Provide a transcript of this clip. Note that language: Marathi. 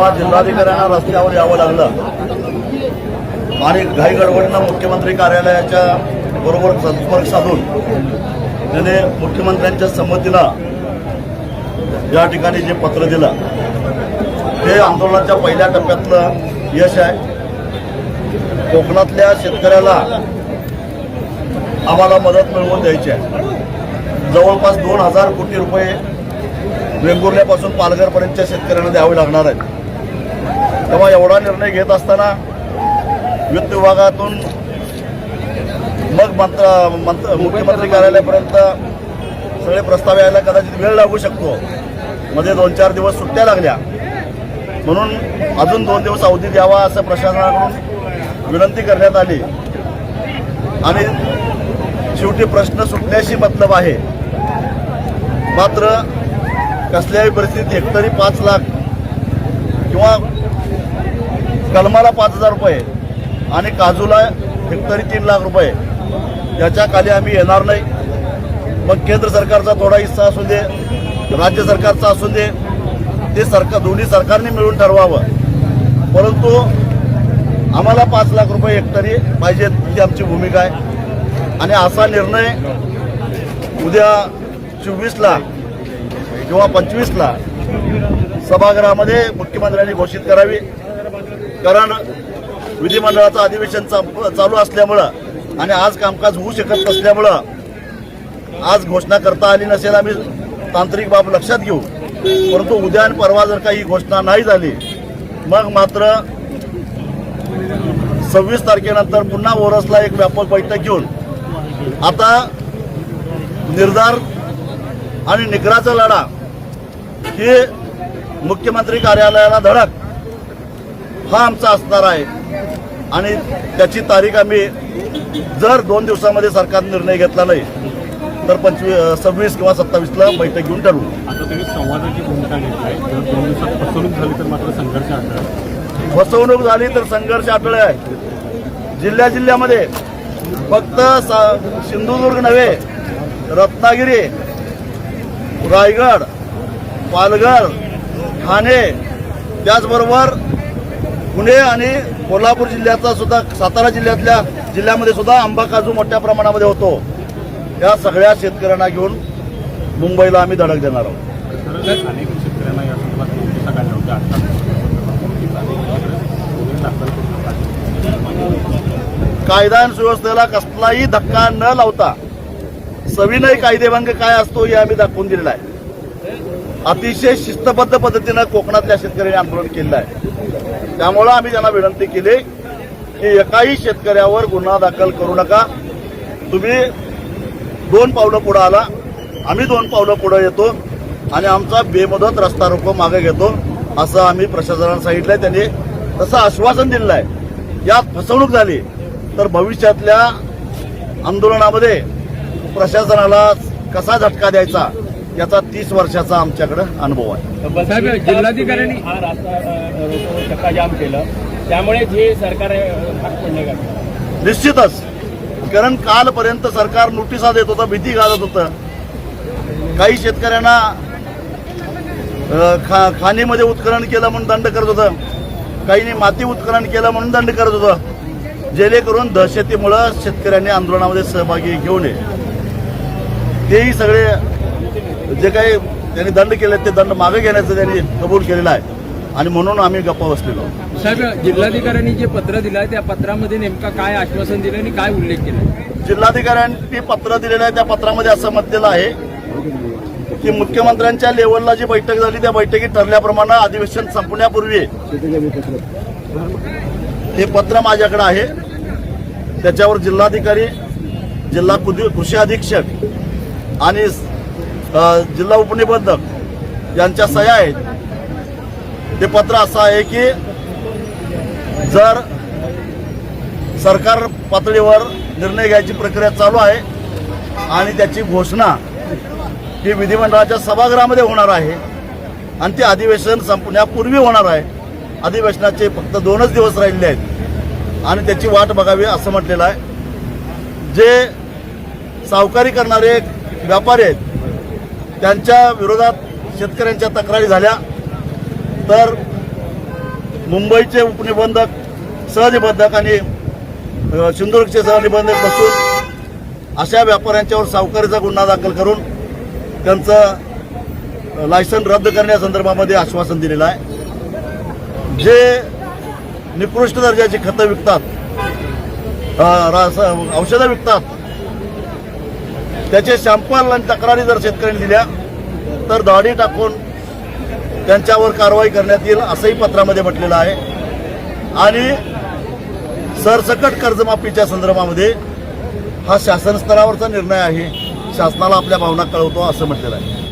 जेव्हा जिल्हाधिकाऱ्यांना रस्त्यावर यावं लागलं आणि घाई गडबडीनं मुख्यमंत्री कार्यालयाच्या बरोबर संपर्क साधून त्याने मुख्यमंत्र्यांच्या संमतीनं या ठिकाणी जे पत्र दिलं ते आंदोलनाच्या पहिल्या टप्प्यातलं यश आहे. कोकणातल्या शेतकऱ्याला आम्हाला मदत मिळवून द्यायची आहे. जवळपास 2000 कोटी रुपये वेंगुर्ल्यापासून पालघरपर्यंतच्या शेतकऱ्यांना द्यावे लागणार आहेत. तेव्हा एवढा निर्णय घेत असताना वित्त विभागातून मग मुख्यमंत्री कार्यालयापर्यंत सगळे प्रस्ताव यायला कदाचित वेळ लागू शकतो. मध्ये 2-4 दिवस सुट्ट्या लागल्या म्हणून अजून 2 दिवस अवधी द्यावा असं प्रशासनाकडून विनंती करण्यात आली आणि शेवटी प्रश्न सुटण्याशी मतलब आहे. मात्र कसल्याही परिस्थितीत हेक्टरी 5 लाख किंवा कलमाला 5000 रुपये आणि काजूला हेक्टरी 3 लाख रुपये याच्या खाली आम्ही येणार नाही. मग केंद्र सरकारचा थोडा हिस्सा असू दे, राज्य सरकारचा असू दे, ते दोन्ही सरकारने मिळून ठरवावं. परंतु आम्हाला 5 लाख रुपये हेक्टरी पाहिजेत ही आमची भूमिका आहे. आणि असा निर्णय उद्या 24ला किंवा 25ला सभागृहामध्ये मुख्यमंत्र्यांनी घोषित करावी. कारण विधिमंडळाचं अधिवेशन चालू असल्यामुळं आणि आज कामकाज होऊ शकत नसल्यामुळं आज घोषणा करता आली नसेल. आम्ही तांत्रिक बाब लक्षात घेऊ. परंतु उद्या आणि परवा जर काही घोषणा नाही झाली मग मात्र 26 तारखेनंतर पुन्हा ओरसला एक व्यापक बैठक घेऊन आता निर्धार आणि निग्राचा लढा हे मुख्यमंत्री कार्यालयाला धडक हा आमचा असणार आहे. आणि त्याची तारीख आम्ही जर 2 दिवसामध्ये सरकारने निर्णय घेतला नाही तर 26 किंवा 27ला बैठक घेऊन ठरवू. आता तुम्ही संवादाची भूमिका घेतली. जर 2 दिवसात फसवणूक झाली तर मात्र संघर्ष अटळ. फसवणूक झाली तर संघर्ष अटळ आहे. जिल्ह्यामध्ये फक्त सिंधुदुर्ग नव्हे, रत्नागिरी, रायगड, पालघर, ठाणे, त्याचबरोबर पुणे आणि कोल्हापूर जिल्ह्याचा सुद्धा, सातारा जिल्ह्यामध्ये सुद्धा आंबा काजू मोठ्या प्रमाणामध्ये होतो. या सगळ्या शेतकऱ्यांना घेऊन मुंबईला आम्ही धडक देणार आहोत. अनेक शेतकऱ्यांना या संदर्भात नोटिसा काढल्या होत्या. कायदा आणि सुव्यवस्थेला कसलाही धक्का न लावता सविनय कायदेभंग काय असतो हे आम्ही दाखवून दिलेला आहे. अतिशय शिस्तबद्ध पद्धतीनं कोकणातल्या शेतकऱ्यांनी आंदोलन केलेलं आहे. त्यामुळं आम्ही त्यांना विनंती केली की एकाही शेतकऱ्यावर गुन्हा दाखल करू नका. तुम्ही 2 पावलं पुढे आला, आम्ही 2 पावलं पुढे येतो आणि आमचा बेमुदत रस्ता रोको मागे घेतो असं आम्ही प्रशासनाला सांगितलंय. त्यांनी तसं आश्वासन दिलेलं आहे. यात फसवणूक झाली तर भविष्यातल्या आंदोलनामध्ये प्रशासनाला कसा झटका द्यायचा याचा 30 वर्षाचा आमच्याकडे अनुभव आहे. जिल्हाधिकाऱ्यांनी हा रस्ता चक्काजाम केलं त्यामुळे जे सरकार भाग पडले का? निश्चितच. कारण कालपर्यंत सरकार नोटिसा देत होतं, भीती घालत होतं. काही शेतकऱ्यांना खाणीमध्ये उत्खनन केलं म्हणून दंड करत होतं, काहींनी माती उत्खनन केलं म्हणून दंड करत होतं. जेणेकरून दहशतीमुळं शेतकऱ्यांनी आंदोलनामध्ये सहभागी घेऊ नये. तेही सगळे जे काही त्यांनी दंड केले ते दंड मागे घेण्याचं त्यांनी कबूल केलेलं आहे आणि म्हणून आम्ही गप्पा बसलेलो. साहेब, जिल्हाधिकाऱ्यांनी जे पत्र दिलं त्या पत्रामध्ये नेमका काय आश्वासन दिलं आणि काय उल्लेख केला? जिल्हाधिकाऱ्यांनी पत्र दिलेलं आहे. त्या पत्रामध्ये असं म्हटलेलं आहे की मुख्यमंत्र्यांच्या लेवलला जी बैठक झाली त्या बैठकीत ठरल्याप्रमाणे अधिवेशन संपण्यापूर्वी हे पत्र माझ्याकडे आहे. त्याच्यावर जिल्हाधिकारी, जिल्हा कृषी अधीक्षक आणि जिल्हा उपनिबंधक यांच्या सह्या आहेत. ते पत्र असं आहे की जर सरकार पातळीवर निर्णय घ्यायची प्रक्रिया चालू आहे आणि त्याची घोषणा ही विधिमंडळाच्या सभागृहामध्ये होणार आहे आणि ते अधिवेशन संपण्यापूर्वी होणार आहे. अधिवेशनाचे फक्त 2च दिवस राहिले आहेत आणि त्याची वाट बघावी असं म्हटलेलं आहे. जे सावकारी करणारे व्यापारी आहेत त्यांच्या विरोधात शेतकऱ्यांच्या तक्रारी झाल्या तर मुंबईचे उपनिबंधक सहनिबंधक आणि सिंधुदुर्गचे सहनिबंधक बसून अशा व्यापाऱ्यांच्यावर सावकारीचा गुन्हा दाखल करून त्यांचं लायसन रद्द करण्यासंदर्भामध्ये आश्वासन दिलेलं आहे. जे निकृष्ट दर्जाची खतं विकतात, औषधं विकतात, त्याचे सॅम्पल आणि तक्रारी जर शेतकऱ्यांनी दिल्या तर दाढी टाकून त्यांच्यावर कारवाई करण्यात येईल असंही पत्रामध्ये म्हटलेलं आहे. आणि सरसकट कर्जमाफीच्या संदर्भामध्ये हा शासन स्तरावरचा निर्णय आहे, शासनाला आपल्या भावना कळवतो असं म्हटलेलं आहे.